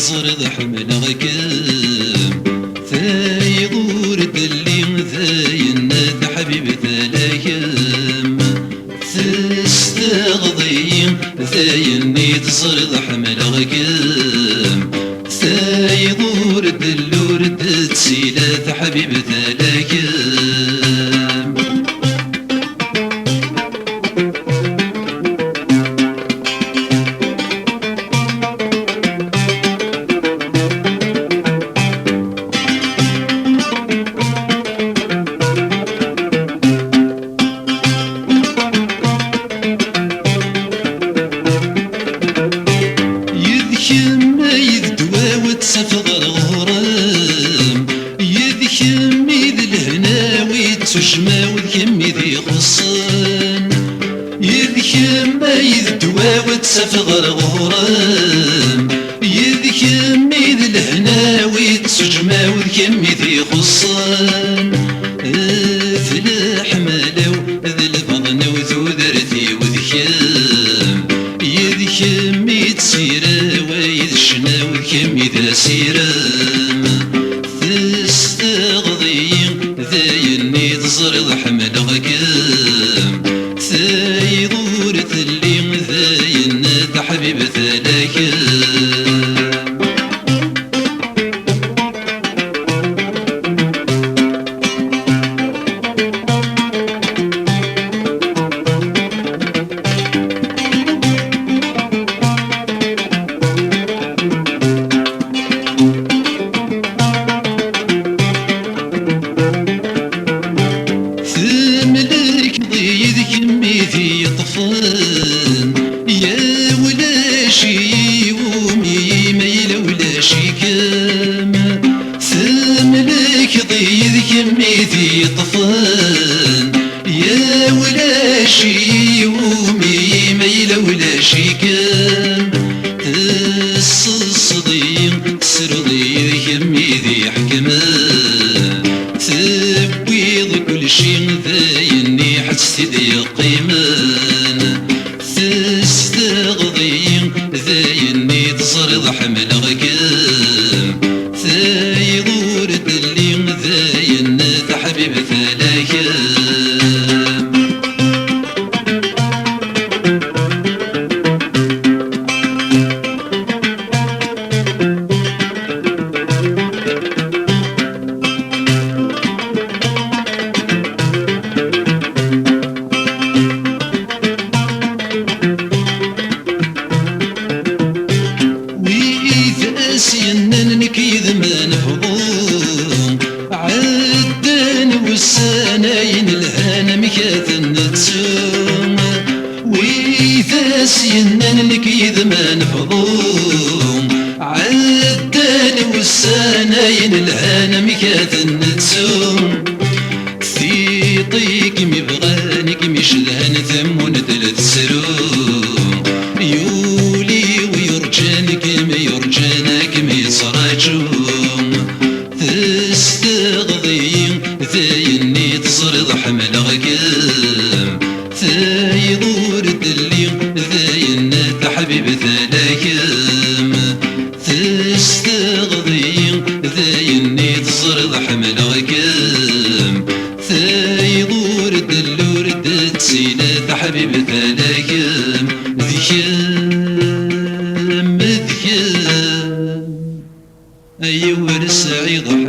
تصرد حمل غكام ثاي ضور دلي ثاين حبيب ثلايام تستغضي ثايني تصرد حمل غكام ثاي ضور دلور تسيلات حبيب ثلايام تجمع وذكمي ذي خصان يذكم يذدوا وتسفغر غرام يذكمي ذي الهناوي تجمع وذكمي ذي خصان فلاح مالو ذي البغن وذودرتي وذكام يذكمي تسيرا ويذشنا وذكمي ذا سيرام تزرد حمل غكام ثاي ضور ثلي ثاين حبيب ثلاكام في طفان يا ولا شي ومي ميل ولا شي كام ثملك ضيذ كمي في طفان يا ولا شي ومي ميل ولا شي كام الصديق سرضي كمي ذي حكمان تبويض كل شي ذايني حتستدي قيمان تستغضي ذايني تصرض حمل غكام ثاي ضور دلي ذاين حبيب ثلاكام سيننك إذا ما نفضون عدان والسناين الهنا مكاثن تسوم وإذا سيننك إذا ما نفضون عدان والسناين الهنا مكاثن تسوم ثيطيك مبغانك مش لهن ثمون ثلاث سروم يولي ويرجانك ما يرجانك ما يصراجوم تستغضي ثايني تصرض حمل غكام ثاي ضور دلي ثاين حبيب ثلاكام تستغضي ثايني تصرض حمل غكام ثاي ضور دلور تسيلات حبيب ثلاكام ذكام أيوة السعيد